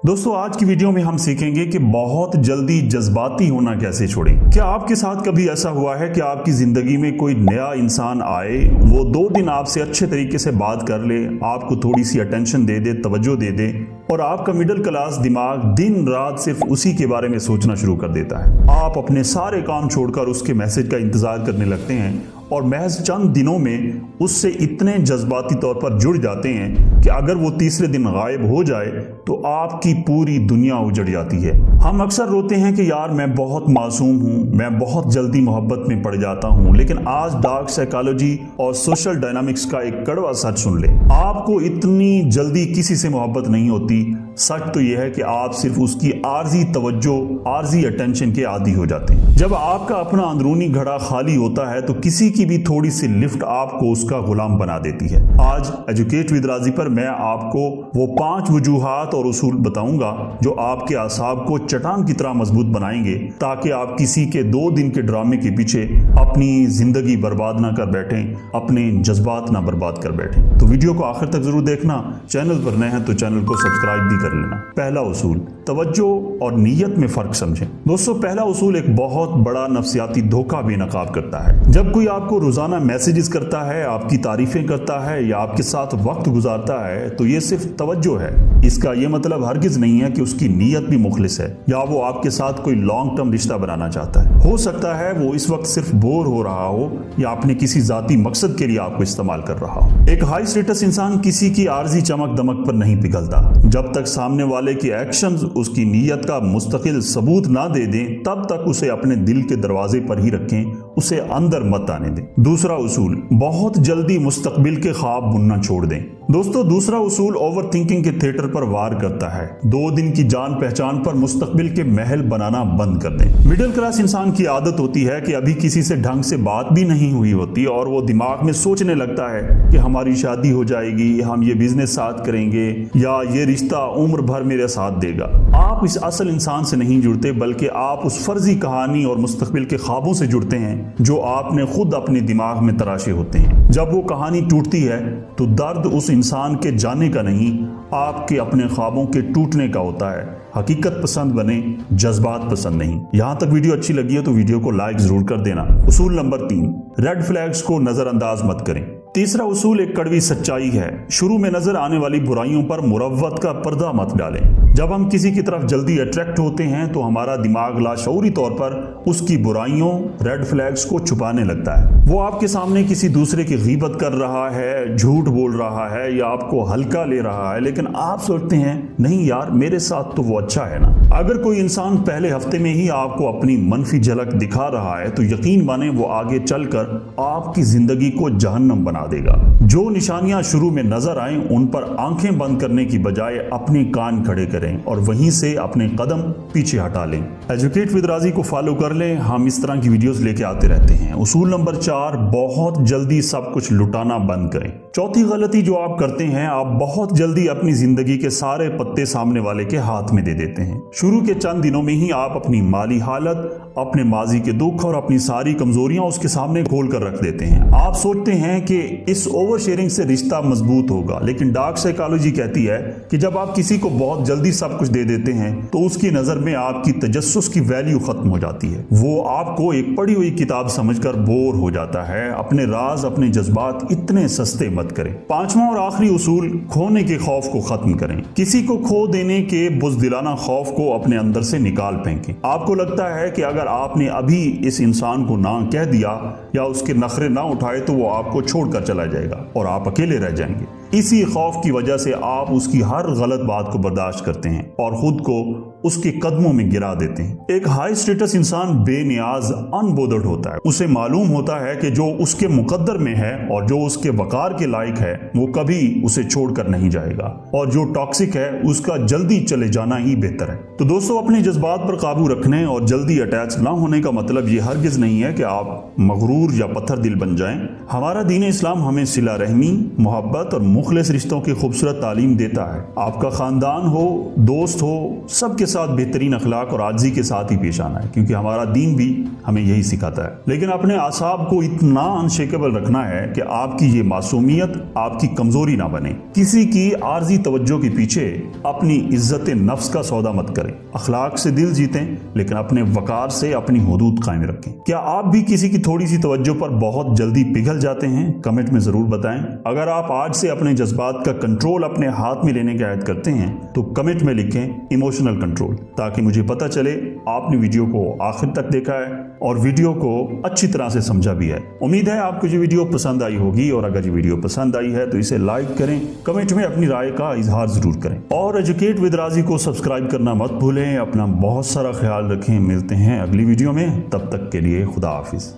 दोस्तों आज की वीडियो में हम सीखेंगे कि बहुत जल्दी जज्बाती होना कैसे छोड़ें। क्या आपके साथ कभी ऐसा हुआ है कि आपकी जिंदगी में कोई नया इंसान आए, वो 2 दिन आपसे अच्छे तरीके से बात कर ले, आपको थोड़ी सी अटेंशन दे दे, तवज्जो दे दे, और आपका मिडिल क्लास दिमाग दिन रात सिर्फ उसी के बारे में सोचना शुरू कर देता है। आप अपने सारे काम छोड़कर उसके मैसेज का इंतजार करने लगते हैं और महज चंद दिनों में उससे इतने जज्बाती तौर पर जुड़ जाते हैं कि अगर वो तीसरे दिन गायब हो जाए तो आपकी पूरी दुनिया उजड़ जाती है। हम अक्सर रोते हैं कि यार मैं बहुत मासूम हूँ, मैं बहुत जल्दी मोहब्बत में पड़ जाता हूँ, लेकिन आज डार्क साइकोलॉजी और सोशल डायनामिक्स का एक कड़वा सच सुन ले। आपको इतनी जल्दी किसी से मोहब्बत नहीं होती। सच तो यह है कि आप सिर्फ उसकी आर्जी तवज्जो, आर्जी अटेंशन के आदी हो जाते हैं। जब आपका अपना अंदरूनी घड़ा खाली होता है तो किसी की भी थोड़ी सी लिफ्ट आपको उसका गुलाम बना देती है। आज एजुकेट विद राजी पर मैं आपको वो 5 वजूहात और उसूल बताऊंगा जो आपके आसाब को चट्टान की तरह मजबूत बनाएंगे, ताकि आप किसी के 2 दिन के ड्रामे के पीछे अपनी जिंदगी बर्बाद ना कर बैठें, अपने जज्बात ना बर्बाद कर बैठें। तो वीडियो को आखिर तक जरूर देखना। चैनल पर नए हैं तो चैनल को सब्सक्राइब भी कर लेना। पहला उसूल, तवज्जो और नीयत में फर्क समझें। दोस्तों पहला उसूल एक बहुत बड़ा नफ्सियाती धोखा बेनकाब करता है। जब कोई आपको रोजाना मैसेजेस करता है, आपकी तारीफें करता है या आपके साथ वक्त गुजारता है तो ये सिर्फ तवज्जो है। इसका ये मतलब हरगिज नहीं है कि उसकी नीयत भी मुखलिस है या वो आपके साथ कोई लॉन्ग टर्म रिश्ता बनाना चाहता है। हो सकता है वो इस वक्त सिर्फ बोर हो रहा हो या अपने किसी जाती मकसद के लिए आपको इस्तेमाल कर रहा हो। एक हाई स्टेटस इंसान किसी की आर्जी चमक दमक पर नहीं पिघलता। जब तक सामने वाले के एक्शंस उसकी नीयत का मुस्तकिल सबूत ना दे दें तब तक उसे अपने दिल के दरवाजे पर ही रखें, उसे अंदर मत आने दें। दूसरा उसूल, बहुत जल्दी मुस्तकबिल के ख्वाब बुनना छोड़ दें। दोस्तों दूसरा उसूल ओवर थिंकिंग के थिएटर पर वार करता है। 2 दिन की जान पहचान पर मुस्तकबिल के महल बनाना बंद कर दें। मिडिल क्लास इंसान की आदत होती है कि अभी किसी से ढंग से बात भी नहीं हुई होती और वो दिमाग में सोचने लगता है कि हमारी शादी हो जाएगी, हम ये बिजनेस साथ करेंगे या ये रिश्ता उम्र भर मेरे साथ देगा। आप इस असल इंसान से नहीं जुड़ते, बल्कि आप उस फर्जी कहानी और मुस्तकबिल के ख्वाबों से जुड़ते हैं जो आपने खुद अपने दिमाग में तराशे होते हैं। जब वो कहानी टूटती है तो दर्द उस इंसान के जाने का नहीं, आपके अपने ख्वाबों के टूटने का होता है। हकीकत पसंद बने, जज्बात पसंद नहीं। यहां तक वीडियो अच्छी लगी है तो वीडियो को लाइक जरूर कर देना। उसूल नंबर 3, रेड फ्लैग्स को नजरअंदाज मत करें। तीसरा उसूल एक कड़वी सच्चाई है। शुरू में नजर आने वाली बुराइयों पर मुरव्वत का पर्दा मत डालें। जब हम किसी की तरफ जल्दी अट्रैक्ट होते हैं तो हमारा दिमाग लाशऊरी तौर पर उसकी बुराइयों, रेड फ्लैग्स को छुपाने लगता है। वो आपके सामने किसी दूसरे की गीबत कर रहा है, झूठ बोल रहा है या आपको हल्का ले रहा है, लेकिन आप सोचते हैं नहीं यार मेरे साथ तो वो अच्छा है ना। अगर कोई इंसान पहले हफ्ते में ही आपको अपनी मनफी झलक दिखा रहा है तो यकीन माने वो आगे चलकर आपकी जिंदगी को जहन्नम बना देगा। जो निशानियां शुरू में नजर आए उन पर आंखें बंद करने की बजाय अपने कान खड़े करें और वहीं से अपने कदम पीछे हटा लें। एजुकेट विद राजी को फॉलो कर लें, हम इस तरह की वीडियोस लेके आते रहते हैं। उसूल नंबर 4, बहुत जल्दी सब कुछ लुटाना बंद करें। चौथी गलती जो आप करते हैं, आप बहुत जल्दी अपनी जिंदगी के सारे पत्ते सामने वाले के हाथ में दे देते हैं। शुरू के चंद दिनों में ही आप अपनी माली हालत, अपने माजी के दुख और अपनी सारी कमजोरियां उसके सामने खोल कर रख देते हैं। आप सोचते हैं कि इस ओवर शेयरिंग से रिश्ता मजबूत होगा, लेकिन डार्क साइकोलॉजी कहती है कि जब आप किसी को बहुत जल्दी सब कुछ दे देते हैं तो उसकी नजर में आपकी तजस्सुस की वैल्यू खत्म हो जाती है। वो आपको एक पढ़ी हुई किताब समझकर बोर हो जाता है। अपने राज, अपने जज्बात इतने सस्ते मत करें। 5वां और आखिरी उसूल, खोने के खौफ को खत्म करें। किसी को खो देने के बुज़दिलाना खौफ को अपने अंदर से निकाल फेंकें। आपको लगता है कि अगर आपने अभी इस इंसान को ना कह दिया या उसके नखरे ना उठाए तो वो आपको छोड़कर चला जाएगा और आप अकेले रह जाएंगे। इसी खौफ की वजह से आप उसकी हर गलत बात को बर्दाश्त करते हैं और खुद को उसके कदमों में गिरा देते हैं। एक हाई स्टेटस इंसान बेनियाज, अनबोदर्ड होता है। उसे मालूम होता है कि जो उसके मुकद्दर में है और जो उसके वकार के लायक है वो कभी उसे छोड़कर नहीं जाएगा, और जो टॉक्सिक है उसका जल्दी चले जाना ही बेहतर है। तो दोस्तों अपने जज्बात पर काबू रखने और जल्दी अटैच ना होने का मतलब ये हरगिज नहीं है कि आप मगरूर या पत्थर दिल बन जाएं। हमारा दीन इस्लाम हमें सिला रहमी, मोहब्बत और मुखलिस रिश्तों की खूबसूरत तालीम देता है। आपका खानदान हो, दोस्त हो, सबके साथ बेहतरीन अखलाक और आजिज़ी के साथ ही पेश आना है, क्योंकि हमारा दीन भी हमें यही सिखाता है। लेकिन अपने आसाब को इतना अनशेकेबल रखना है कि आपकी ये मासूमियत आपकी कमजोरी ना बने। किसी की आर्जी तवज्जो के पीछे अपनी इज्जत नफ्स का सौदा मत करें। अखलाक से दिल जीतें, लेकिन अपने वकार से अपनी हुदूद कायम रखें। क्या आप भी किसी की थोड़ी सी तवज्जो पर बहुत जल्दी पिघल जाते हैं? कमेंट में जरूर बताएं। अगर आप आज से अपने जज्बात का कंट्रोल अपने हाथ में लेने की आयद करते हैं तो कमेंट में लिखें इमोशनल कंट्रोल, ताकि मुझे पता चले आपने वीडियो को आखिर तक देखा है और वीडियो को अच्छी तरह से समझा भी है। उम्मीद है आपको ये वीडियो पसंद आई होगी, और अगर ये वीडियो पसंद आई है तो इसे लाइक करें, कमेंट में अपनी राय का इजहार जरूर करें, और एजुकेट विद राजी को सब्सक्राइब करना मत भूलें। अपना बहुत सारा ख्याल रखें। मिलते हैं अगली वीडियो में, तब तक के लिए खुदा हाफिज।